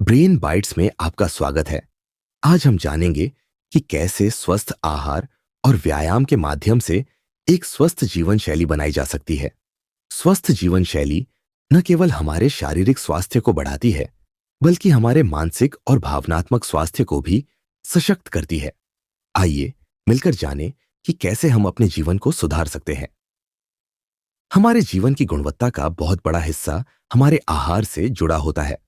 Brain bytes में आपका स्वागत है। आज हम जानेंगे कि कैसे स्वस्थ आहार और व्यायाम के माध्यम से एक स्वस्थ जीवन शैली बनाई जा सकती है। स्वस्थ जीवन शैली न केवल हमारे शारीरिक स्वास्थ्य को बढ़ाती है, बल्कि हमारे मानसिक और भावनात्मक स्वास्थ्य को भी सशक्त करती है। आइए मिलकर जानें कि कैसे हम अपने जीवन को सुधार सकते हैं। हमारे जीवन की गुणवत्ता का बहुत बड़ा हिस्सा हमारे आहार से जुड़ा होता है।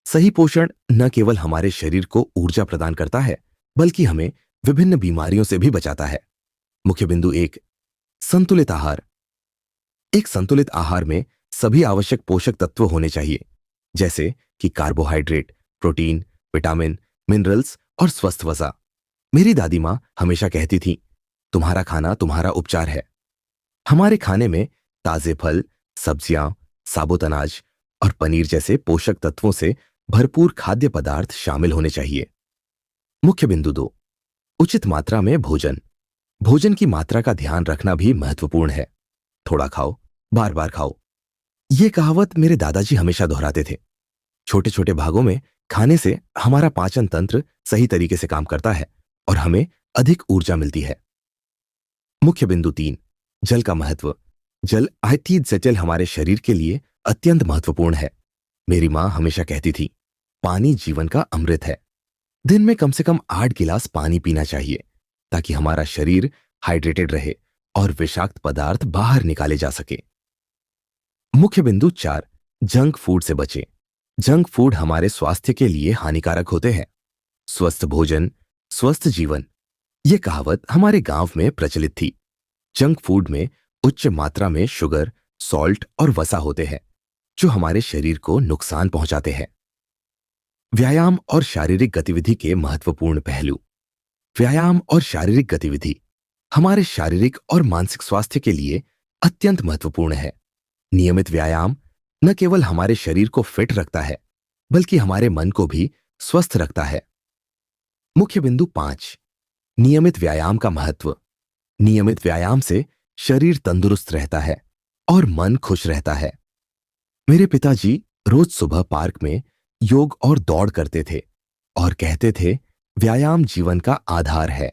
सही पोषण न केवल हमारे शरीर को ऊर्जा प्रदान करता है, बल्कि हमें विभिन्न बीमारियों से भी बचाता है। मुख्य बिंदु एक, संतुलित आहार। एक संतुलित आहार में सभी आवश्यक पोषक तत्व होने चाहिए, जैसे कि कार्बोहाइड्रेट, प्रोटीन, विटामिन, मिनरल्स और स्वस्थ वसा। मेरी दादी माँ हमेशा कहती थी, तुम्हारा खाना तुम्हारा उपचार है। हमारे खाने में ताजे फल, सब्जियां, साबुत अनाज और पनीर जैसे पोषक तत्वों से भरपूर खाद्य पदार्थ शामिल होने चाहिए। मुख्य बिंदु दो, उचित मात्रा में भोजन। भोजन की मात्रा का ध्यान रखना भी महत्वपूर्ण है। थोड़ा खाओ, बार बार खाओ, ये कहावत मेरे दादाजी हमेशा दोहराते थे। छोटे छोटे भागों में खाने से हमारा पाचन तंत्र सही तरीके से काम करता है और हमें अधिक ऊर्जा मिलती है। मुख्य बिंदु तीन, जल का महत्व। जल अत्यधिक जटिल हमारे शरीर के लिए अत्यंत महत्वपूर्ण है। मेरी माँ हमेशा कहती थी, पानी जीवन का अमृत है। दिन में कम से कम 8 गिलास पानी पीना चाहिए, ताकि हमारा शरीर हाइड्रेटेड रहे और विषाक्त पदार्थ बाहर निकाले जा सके। मुख्य बिंदु चार, जंक फूड से बचें। जंक फूड हमारे स्वास्थ्य के लिए हानिकारक होते हैं। स्वस्थ भोजन, स्वस्थ जीवन, ये कहावत हमारे गांव में प्रचलित थी। जंक फूड में उच्च मात्रा में शुगर, सॉल्ट और वसा होते हैं, जो हमारे शरीर को नुकसान पहुंचाते हैं। व्यायाम और शारीरिक गतिविधि के महत्वपूर्ण पहलू। व्यायाम और शारीरिक गतिविधि हमारे शारीरिक और मानसिक स्वास्थ्य के लिए अत्यंत महत्वपूर्ण है। नियमित व्यायाम न केवल हमारे शरीर को फिट रखता है, बल्कि हमारे मन को भी स्वस्थ रखता है। मुख्य बिंदु पांच, नियमित व्यायाम का महत्व। नियमित व्यायाम से शरीर तंदुरुस्त रहता है और मन खुश रहता है। मेरे पिताजी रोज सुबह पार्क में योग और दौड़ करते थे और कहते थे, व्यायाम जीवन का आधार है।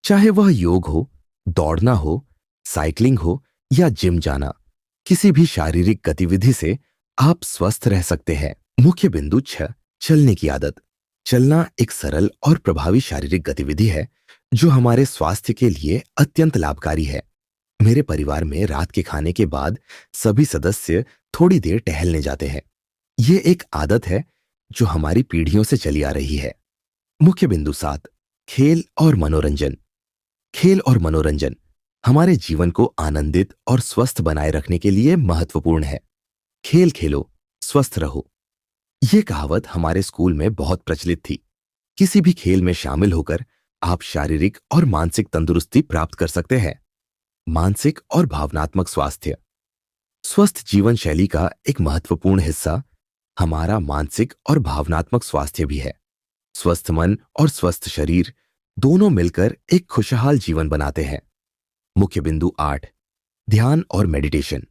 चाहे वह योग हो, दौड़ना हो, साइकिलिंग हो या जिम जाना, किसी भी शारीरिक गतिविधि से आप स्वस्थ रह सकते हैं। मुख्य बिंदु छह, चलने की आदत। चलना एक सरल और प्रभावी शारीरिक गतिविधि है, जो हमारे स्वास्थ्य के लिए अत्यंत लाभकारी है। मेरे परिवार में रात के खाने के बाद सभी सदस्य थोड़ी देर टहलने जाते हैं। ये एक आदत है जो हमारी पीढ़ियों से चली आ रही है। मुख्य बिंदु सात, खेल और मनोरंजन। खेल और मनोरंजन हमारे जीवन को आनंदित और स्वस्थ बनाए रखने के लिए महत्वपूर्ण है। खेल खेलो, स्वस्थ रहो, ये कहावत हमारे स्कूल में बहुत प्रचलित थी। किसी भी खेल में शामिल होकर आप शारीरिक और मानसिक तंदुरुस्ती प्राप्त कर सकते हैं। मानसिक और भावनात्मक स्वास्थ्य। स्वस्थ जीवन शैली का एक महत्वपूर्ण हिस्सा हमारा मानसिक और भावनात्मक स्वास्थ्य भी है। स्वस्थ मन और स्वस्थ शरीर दोनों मिलकर एक खुशहाल जीवन बनाते हैं। मुख्य बिंदु आठ, ध्यान और मेडिटेशन।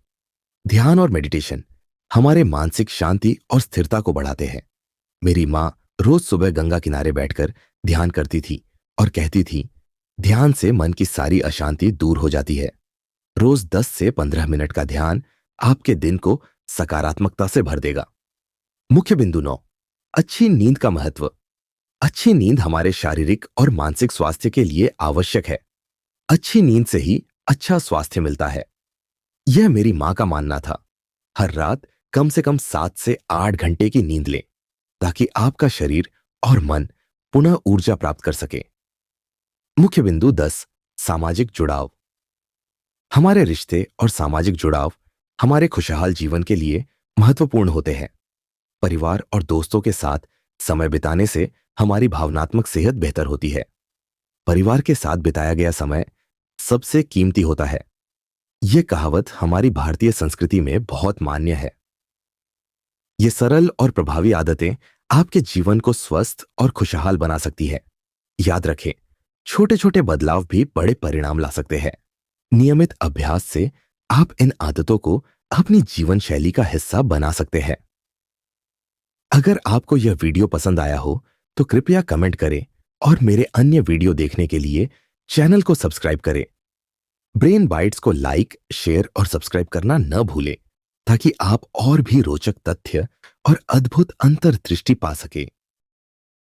ध्यान और मेडिटेशन हमारे मानसिक शांति और स्थिरता को बढ़ाते हैं। मेरी माँ रोज सुबह गंगा किनारे बैठकर ध्यान करती थी और कहती थी, ध्यान से मन की सारी अशांति दूर हो जाती है। रोज 10 से 15 मिनट का ध्यान आपके दिन को सकारात्मकता से भर देगा। मुख्य बिंदु नौ, अच्छी नींद का महत्व। अच्छी नींद हमारे शारीरिक और मानसिक स्वास्थ्य के लिए आवश्यक है। अच्छी नींद से ही अच्छा स्वास्थ्य मिलता है, यह मेरी मां का मानना था। हर रात कम से कम 7 से 8 घंटे की नींद लें, ताकि आपका शरीर और मन पुनः ऊर्जा प्राप्त कर सके। मुख्य बिंदु 10, सामाजिक जुड़ाव। हमारे रिश्ते और सामाजिक जुड़ाव हमारे खुशहाल जीवन के लिए महत्वपूर्ण होते हैं। परिवार और दोस्तों के साथ समय बिताने से हमारी भावनात्मक सेहत बेहतर होती है। परिवार के साथ बिताया गया समय सबसे कीमती होता है। यह कहावत हमारी भारतीय संस्कृति में बहुत मान्य है। ये सरल और प्रभावी आदतें आपके जीवन को स्वस्थ और खुशहाल बना सकती है। याद रखें, छोटे छोटे बदलाव भी बड़े परिणाम ला सकते हैं। नियमित अभ्यास से आप इन आदतों को अपनी जीवन शैली का हिस्सा बना सकते हैं। अगर आपको यह वीडियो पसंद आया हो तो कृपया कमेंट करें और मेरे अन्य वीडियो देखने के लिए चैनल को सब्सक्राइब करें। ब्रेन बाइट्स को लाइक, शेयर और सब्सक्राइब करना न भूलें ताकि आप और भी रोचक तथ्य और अद्भुत अंतर्दृष्टि पा सकें।